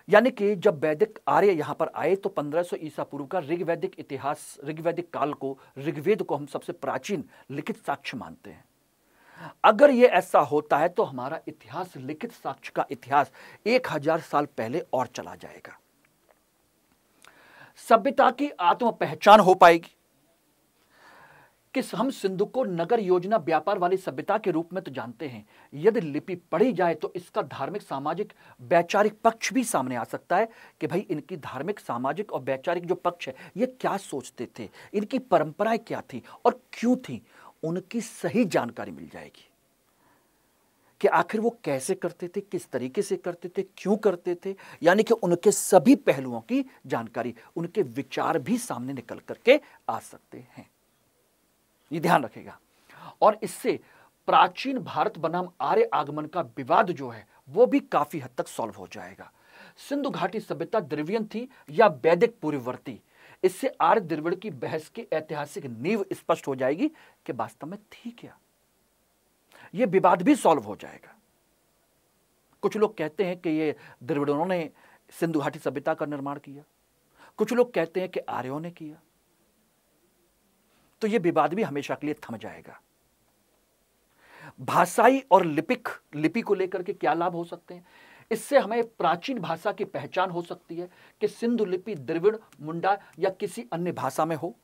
यानी कि जब वैदिक आर्य यहां पर आए तो 1500 ईसा पूर्व का ऋग्वैदिक इतिहास, ऋग्वैदिक काल को, ऋग्वेद को हम सबसे प्राचीन लिखित साक्ष्य मानते हैं। अगर यह ऐसा होता है तो हमारा इतिहास, लिखित साक्ष्य का इतिहास 1000 साल पहले और चला जाएगा। सभ्यता की आत्म पहचान हो पाएगी कि हम सिंधु को नगर योजना व्यापार वाली सभ्यता के रूप में तो जानते हैं, यदि लिपि पढ़ी जाए तो इसका धार्मिक, सामाजिक, वैचारिक पक्ष भी सामने आ सकता है कि भाई इनकी धार्मिक, सामाजिक और वैचारिक जो पक्ष है, ये क्या सोचते थे, इनकी परंपराएं क्या थी और क्यों थी, उनकी सही जानकारी मिल जाएगी कि आखिर वो कैसे करते थे, किस तरीके से करते थे, क्यों करते थे, यानी कि उनके सभी पहलुओं की जानकारी, उनके विचार भी सामने निकल करके आ सकते हैं। ये ध्यान रखेगा। और इससे प्राचीन भारत बनाम आर्य आगमन का विवाद जो है वो भी काफी हद तक सॉल्व हो जाएगा। सिंधु घाटी सभ्यता द्रविड़ीय थी या वैदिक पूर्ववर्ती, इससे आर्य द्रविड़ की बहस की ऐतिहासिक नींव स्पष्ट हो जाएगी कि वास्तव में थी क्या। यह विवाद भी सॉल्व हो जाएगा। कुछ लोग कहते हैं कि ये द्रविड़ों ने सिंधु घाटी सभ्यता का निर्माण किया, कुछ लोग कहते हैं कि आर्यों ने किया, तो यह विवाद भी हमेशा के लिए थम जाएगा। भाषाई और लिपि को लेकर के क्या लाभ हो सकते हैं? इससे हमें प्राचीन भाषा की पहचान हो सकती है कि सिंधु लिपि द्रविड़, मुंडा या किसी अन्य भाषा में हो।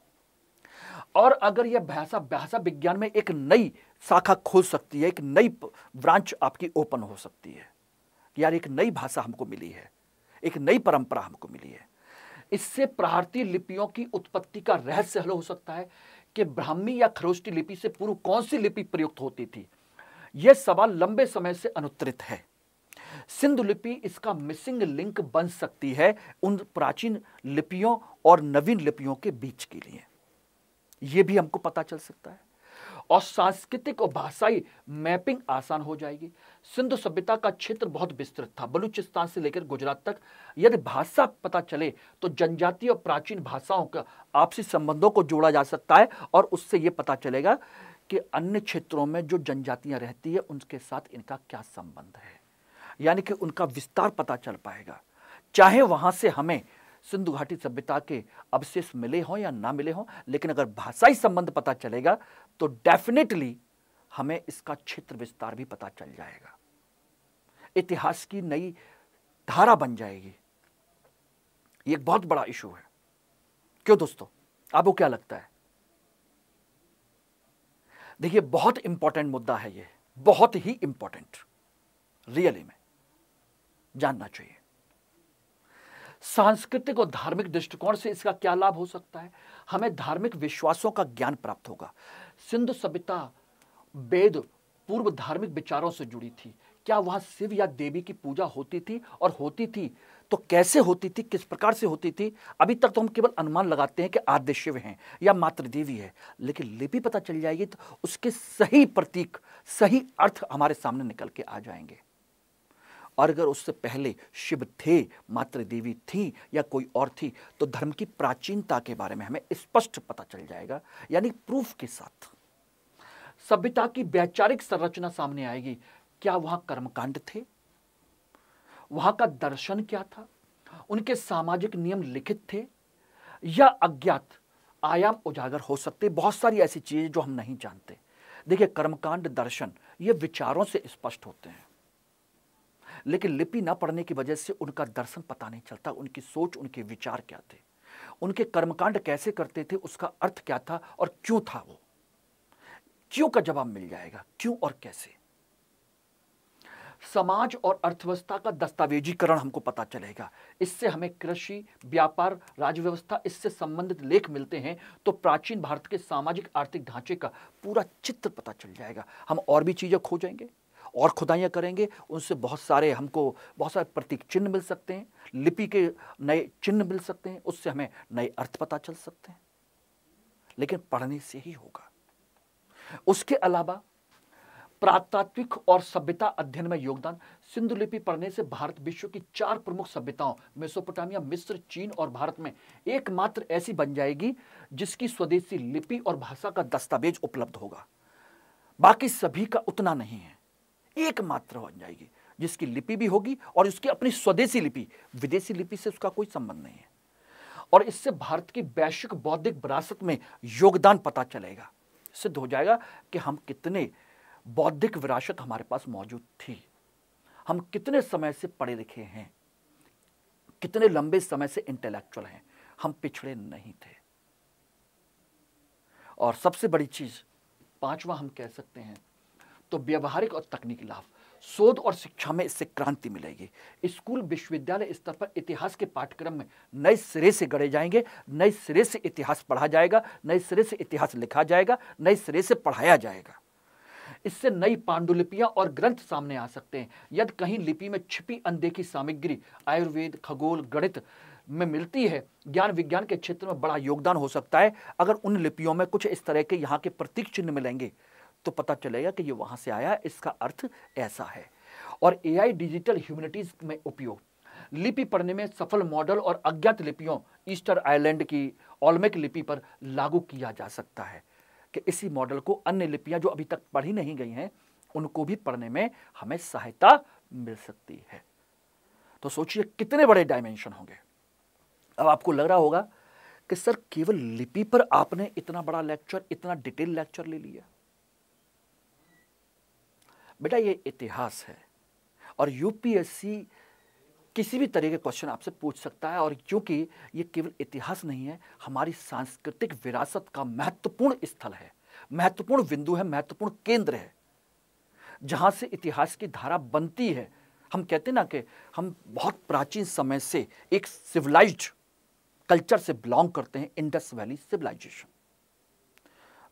और अगर यह भाषा भाषा विज्ञान में एक नई शाखा खोल सकती है, एक नई ब्रांच आपकी ओपन हो सकती है कि यार एक नई भाषा हमको मिली है, एक नई परंपरा हमको मिली है। इससे प्रारती लिपियों की उत्पत्ति का रहस्य हल हो सकता है कि ब्राह्मी या खरोष्टी लिपि से पूर्व कौन सी लिपि प्रयुक्त होती थी। यह सवाल लंबे समय से अनुत्तरित है। सिंधु लिपि इसका मिसिंग लिंक बन सकती है उन प्राचीन लिपियों और नवीन लिपियों के बीच के लिए, यह भी हमको पता चल सकता है। और सांस्कृतिक और भाषाई मैपिंग आसान हो जाएगी। सिंधु सभ्यता का क्षेत्र बहुत विस्तृत था, बलूचिस्तान से लेकर गुजरात तक। यदि भाषा पता चले तो जनजातीय और प्राचीन भाषाओं का आपसी संबंधों को जोड़ा जा सकता है और उससे यह पता चलेगा कि अन्य क्षेत्रों में जो जनजातियां रहती है उनके साथ इनका क्या संबंध है, यानी कि उनका विस्तार पता चल पाएगा। चाहे वहां से हमें सिंधु घाटी सभ्यता के अवशेष मिले हों या ना मिले हों, लेकिन अगर भाषाई संबंध पता चलेगा तो डेफिनेटली हमें इसका क्षेत्र विस्तार भी पता चल जाएगा। इतिहास की नई धारा बन जाएगी। ये एक बहुत बड़ा इशू है। क्यों दोस्तों, आपको क्या लगता है? देखिए, बहुत इंपॉर्टेंट मुद्दा है ये, बहुत ही इंपॉर्टेंट, रियली में जानना चाहिए। सांस्कृतिक और धार्मिक दृष्टिकोण से इसका क्या लाभ हो सकता है? हमें धार्मिक विश्वासों का ज्ञान प्राप्त होगा। सिंधु सभ्यता वेद पूर्व धार्मिक विचारों से जुड़ी थी। क्या वहां शिव या देवी की पूजा होती थी, और होती थी तो कैसे होती थी, किस प्रकार से होती थी? अभी तक तो हम केवल अनुमान लगाते हैं कि आद्य शिव हैं या मातृ देवी है, लेकिन लिपि पता चल जाएगी तो उसके सही प्रतीक, सही अर्थ हमारे सामने निकल के आ जाएंगे। और अगर उससे पहले शिव थे, मातृ देवी थी या कोई और थी, तो धर्म की प्राचीनता के बारे में हमें स्पष्ट पता चल जाएगा, यानी प्रूफ के साथ। सभ्यता की वैचारिक संरचना सामने आएगी। क्या वहां कर्मकांड थे? वहां का दर्शन क्या था? उनके सामाजिक नियम लिखित थे या अज्ञात आयाम उजागर हो सकते? बहुत सारी ऐसी चीजें जो हम नहीं जानते। देखिए, कर्मकांड, दर्शन, ये विचारों से स्पष्ट होते हैं, लेकिन लिपि ना पढ़ने की वजह से उनका दर्शन पता नहीं चलता, उनकी सोच, उनके विचार क्या थे, उनके कर्मकांड कैसे करते थे, उसका अर्थ क्या था और क्यों था वो। क्यों का जवाब मिल जाएगा, क्यों और कैसे। समाज और अर्थव्यवस्था का दस्तावेजीकरण हमको पता चलेगा। इससे हमें कृषि, व्यापार, राज्य व्यवस्था, इससे संबंधित लेख मिलते हैं, तो प्राचीन भारत के सामाजिक आर्थिक ढांचे का पूरा चित्र पता चल जाएगा। हम और भी चीजें खोजेंगे और खुदाइयाँ करेंगे, उनसे बहुत सारे प्रतीक चिन्ह मिल सकते हैं, लिपि के नए चिन्ह मिल सकते हैं, उससे हमें नए अर्थ पता चल सकते हैं, लेकिन पढ़ने से ही होगा। उसके अलावा पुरातात्विक और सभ्यता अध्ययन में योगदान। सिंधु लिपि पढ़ने से भारत विश्व की 4 प्रमुख सभ्यताओं, मेसोपोटामिया, मिस्र, चीन और भारत में एकमात्र ऐसी बन जाएगी जिसकी स्वदेशी लिपि और भाषा का दस्तावेज उपलब्ध होगा। बाकी सभी का उतना नहीं है, एकमात्र बन जाएगी जिसकी लिपि भी होगी और उसकी अपनी स्वदेशी लिपि, विदेशी लिपि से उसका कोई संबंध नहीं है। और इससे भारत की वैश्विक बौद्धिक विरासत में योगदान पता चलेगा। सिद्ध हो जाएगा कि हम कितने बौद्धिक विरासत हमारे पास मौजूद थी, हम कितने समय से पढ़े लिखे हैं, कितने लंबे समय से इंटेलेक्चुअल हैं, हम पिछड़े नहीं थे। और सबसे बड़ी चीज, 5वां हम कह सकते हैं तो व्यवहारिक और तकनीकी लाभ। शोध और शिक्षा में इससे क्रांति मिलेगी। स्कूल, विश्वविद्यालय स्तर पर इतिहास के पाठ्यक्रम में नए सिरे से गढ़े जाएंगे, नए सिरे से इतिहास पढ़ा जाएगा, नए सिरे से इतिहास लिखा जाएगा, नए सिरे से पढ़ाया जाएगा। इससे नई पांडुलिपियां और ग्रंथ सामने आ सकते हैं। यदि कहीं लिपि में छिपी अनदेखी सामग्री आयुर्वेद, खगोल, गणित में मिलती है, ज्ञान विज्ञान के क्षेत्र में बड़ा योगदान हो सकता है। अगर उन लिपियों में कुछ इस तरह के यहाँ के प्रतीक चिन्ह मिलेंगे तो पता चलेगा कि ये वहां से आया, इसका अर्थ ऐसा है। और एआई डिजिटल ह्यूमैनिटीज में उपयोग। लिपि पढ़ने में सफल मॉडल और अज्ञात लिपियों, ईस्टर आइलैंड की ओल्मेक लिपि पर लागू किया जा सकता है कि इसी मॉडल को अन्य लिपियां जो अभी तक पढ़ी नहीं गई हैं उनको भी पढ़ने में हमें सहायता मिल सकती है। तो सोचिए कितने बड़े डायमेंशन होंगे। अब आपको लग रहा होगा कि सर केवल लिपि पर आपने इतना बड़ा लेक्चर, इतना डिटेल लेक्चर ले लिया। बेटा, ये इतिहास है और यूपीएससी किसी भी तरह के क्वेश्चन आपसे पूछ सकता है। और क्योंकि ये केवल इतिहास नहीं है, हमारी सांस्कृतिक विरासत का महत्वपूर्ण स्थल है, महत्वपूर्ण बिंदु है, महत्वपूर्ण केंद्र है, जहां से इतिहास की धारा बनती है। हम कहते हैं ना कि हम बहुत प्राचीन समय से एक सिविलाइज्ड कल्चर से बिलोंग करते हैं, इंडस वैली सिविलाइजेशन।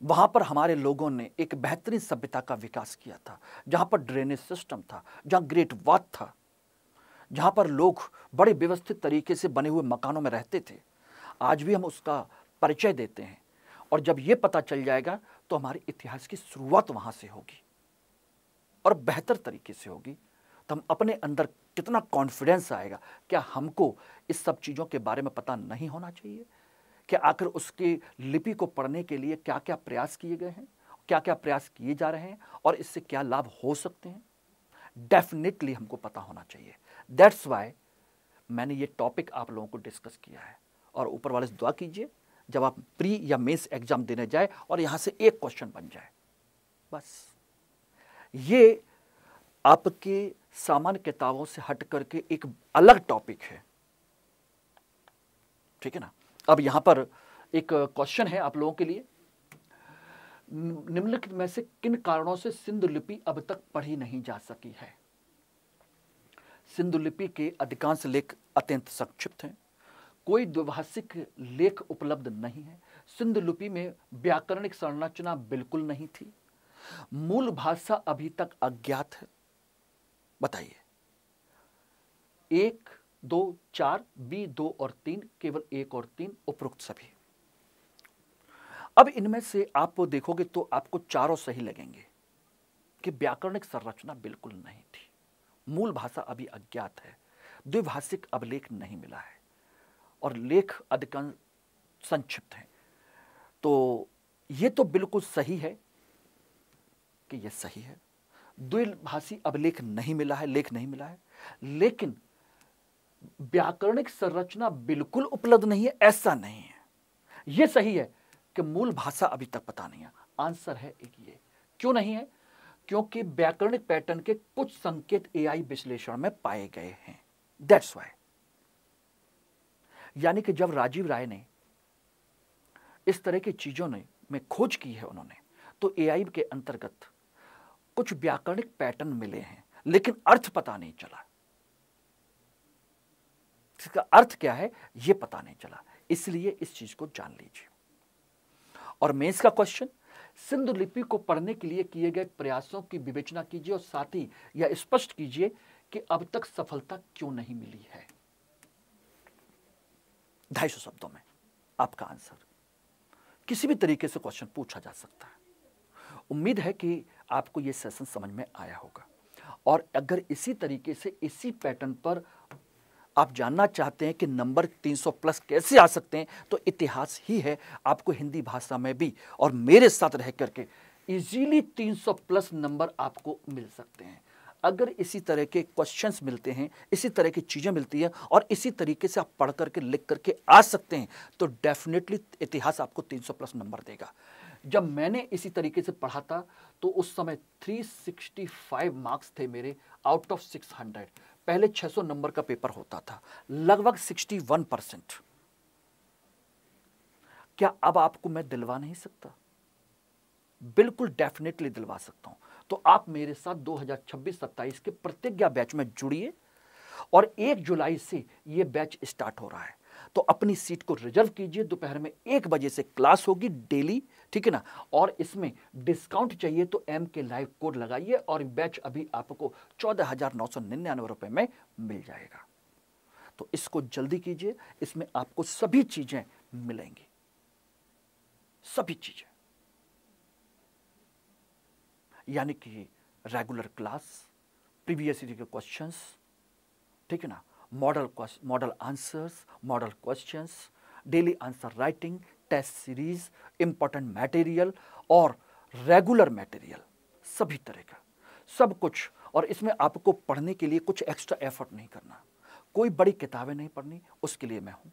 वहां पर हमारे लोगों ने एक बेहतरीन सभ्यता का विकास किया था, जहां पर ड्रेनेज सिस्टम था, जहां ग्रेट वाथ था, जहां पर लोग बड़े व्यवस्थित तरीके से बने हुए मकानों में रहते थे। आज भी हम उसका परिचय देते हैं, और जब यह पता चल जाएगा तो हमारे इतिहास की शुरुआत वहां से होगी और बेहतर तरीके से होगी। तो हम अपने अंदर कितना कॉन्फिडेंस आएगा। क्या हमको इस सब चीज़ों के बारे में पता नहीं होना चाहिए कि आखिर उसकी लिपि को पढ़ने के लिए क्या क्या प्रयास किए गए हैं, क्या क्या प्रयास किए जा रहे हैं, और इससे क्या लाभ हो सकते हैं? डेफिनेटली हमको पता होना चाहिए। दैट्स वाई मैंने ये टॉपिक आप लोगों को डिस्कस किया है। और ऊपर वाले से दुआ कीजिए जब आप प्री या मेंस एग्जाम देने जाए और यहां से एक क्वेश्चन बन जाए, बस। ये आपके सामान्य किताबों से हट करके एक अलग टॉपिक है, ठीक है ना। अब यहां पर एक क्वेश्चन है आप लोगों के लिए। निम्नलिखित में से किन कारणों से सिंधु लिपि अब तक पढ़ी नहीं जा सकी है? सिंधु लिपि के अधिकांश लेख अत्यंत संक्षिप्त हैं, कोई द्विभाषिक लेख उपलब्ध नहीं है, सिंधु लिपि में व्याकरणिक संरचना बिल्कुल नहीं थी, मूल भाषा अभी तक अज्ञात है। बताइए, 1, 2, 4, बी 2 और 3, केवल 1 और 3, उपरोक्त सभी। अब इनमें से आप देखोगे तो आपको चारों सही लगेंगे कि व्याकरणिक संरचना बिल्कुल नहीं थी, मूल भाषा अभी अज्ञात है, द्विभाषिक अभिलेख नहीं मिला है, और लेख अधिकांश संक्षिप्त हैं। तो ये तो बिल्कुल सही है कि ये सही है, द्विभाषी अभिलेख नहीं मिला है, लेख नहीं मिला है, लेकिन व्याकरणिक संरचना बिल्कुल उपलब्ध नहीं है, ऐसा नहीं है। यह सही है कि मूल भाषा अभी तक पता नहीं है। आंसर है एक ये। क्यों नहीं है? क्योंकि व्याकरणिक पैटर्न के कुछ संकेत एआई विश्लेषण में पाए गए हैं। That's why. यानी कि जब राजीव राय ने इस तरह की चीजों में खोज की है उन्होंने, तो एआई के अंतर्गत कुछ व्याकरणिक पैटर्न मिले हैं, लेकिन अर्थ पता नहीं चला। इसका अर्थ क्या है यह पता नहीं चला, इसलिए इस चीज को जान लीजिए। और मेंस का क्वेश्चन, सिंधु लिपि को पढ़ने के लिए किए गए प्रयासों की विवेचना कीजिए और साथ ही यह स्पष्ट कीजिए कि अब तक सफलता क्यों नहीं मिली है। 250 शब्दों में आपका आंसर। किसी भी तरीके से क्वेश्चन पूछा जा सकता है। उम्मीद है कि आपको यह सेशन समझ में आया होगा, और अगर इसी तरीके से इसी पैटर्न पर आप जानना चाहते हैं कि नंबर 300 प्लस कैसे आ सकते हैं, तो इतिहास ही है आपको हिंदी भाषा में भी और मेरे साथ रह करके इजीली 300 प्लस नंबर आपको मिल सकते हैं। अगर इसी तरह के क्वेश्चंस मिलते हैं, इसी तरह की चीज़ें मिलती हैं और इसी तरीके से आप पढ़ करके लिख करके आ सकते हैं, तो डेफिनेटली इतिहास आपको 300 प्लस नंबर देगा। जब मैंने इसी तरीके से पढ़ा था तो उस समय 365 मार्क्स थे मेरे आउट ऑफ 600। पहले 600 नंबर का पेपर होता था, लगभग 61%। क्या अब आपको मैं दिलवा नहीं सकता? बिल्कुल डेफिनेटली दिलवा सकता हूं। तो आप मेरे साथ 2026-27 के प्रतिज्ञा बैच में जुड़िए, और 1 जुलाई से यह बैच स्टार्ट हो रहा है। तो अपनी सीट को रिजर्व कीजिए। दोपहर में 1 बजे से क्लास होगी डेली, ठीक है ना। और इसमें डिस्काउंट चाहिए तो एम के लाइव कोड लगाइए, और बैच अभी आपको 14,999 रुपए में मिल जाएगा। तो इसको जल्दी कीजिए, इसमें आपको सभी चीजें मिलेंगी, सभी चीजें, यानी कि रेगुलर क्लास, प्रीवियस ईयर के क्वेश्चंस, ठीक है ना, model answers, model questions, daily answer writing, test series, important material और रेगुलर मटेरियल, सभी तरह का सब कुछ। और इसमें आपको पढ़ने के लिए कुछ एक्स्ट्रा एफर्ट नहीं करना, कोई बड़ी किताबें नहीं पढ़नी, उसके लिए मैं हूं,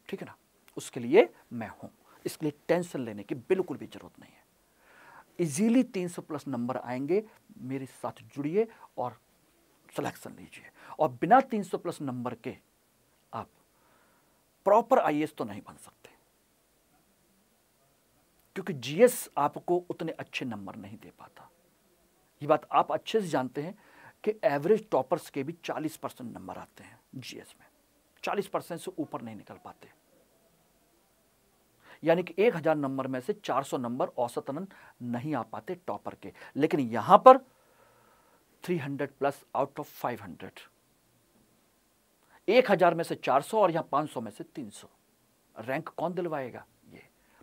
ठीक है ना, उसके लिए मैं हूं। इसके लिए टेंशन लेने की बिल्कुल भी जरूरत नहीं है। इजीली 300 प्लस नंबर आएंगे। मेरे साथ जुड़िए और सिलेक्शन लीजिए। और बिना 300 प्लस नंबर के आप प्रॉपर आईएएस तो नहीं बन सकते, क्योंकि जीएस आपको उतने अच्छे नंबर नहीं दे पाता। ये बात आप अच्छे से जानते हैं कि एवरेज टॉपर्स के भी 40% नंबर आते हैं जीएस में, 40% से ऊपर नहीं निकल पाते। यानी कि 1000 नंबर में से 400 नंबर औसतन नहीं आ पाते टॉपर के। लेकिन यहां पर 300 प्लस आउट ऑफ 500, 1000 में से 400 और यहां 500 में से 300। रैंक कौन दिलवाएगा? ये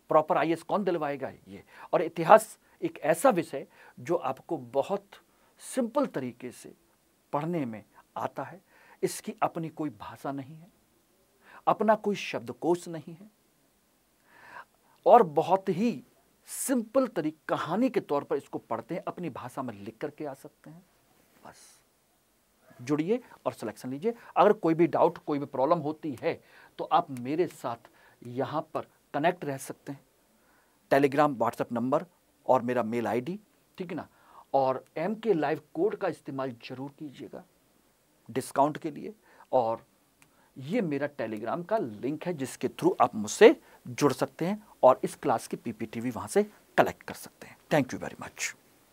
प्रॉपर आईएएस कौन दिलवाएगा? ये। और इतिहास एक ऐसा विषय जो आपको बहुत सिंपल तरीके से पढ़ने में आता है। इसकी अपनी कोई भाषा नहीं है, अपना कोई शब्दकोश नहीं है, और बहुत ही सिंपल तरीके कहानी के तौर पर इसको पढ़ते हैं, अपनी भाषा में लिख करके आ सकते हैं। बस जुड़िए और सिलेक्शन लीजिए। अगर कोई भी डाउट, कोई भी प्रॉब्लम होती है तो आप मेरे साथ यहाँ पर कनेक्ट रह सकते हैं। टेलीग्राम, व्हाट्सएप नंबर और मेरा मेल आईडी, ठीक है ना। और MK लाइव कोड का इस्तेमाल जरूर कीजिएगा डिस्काउंट के लिए। और ये मेरा टेलीग्राम का लिंक है जिसके थ्रू आप मुझसे जुड़ सकते हैं और इस क्लास की PPT भी वहाँ से कलेक्ट कर सकते हैं। Thank you very much.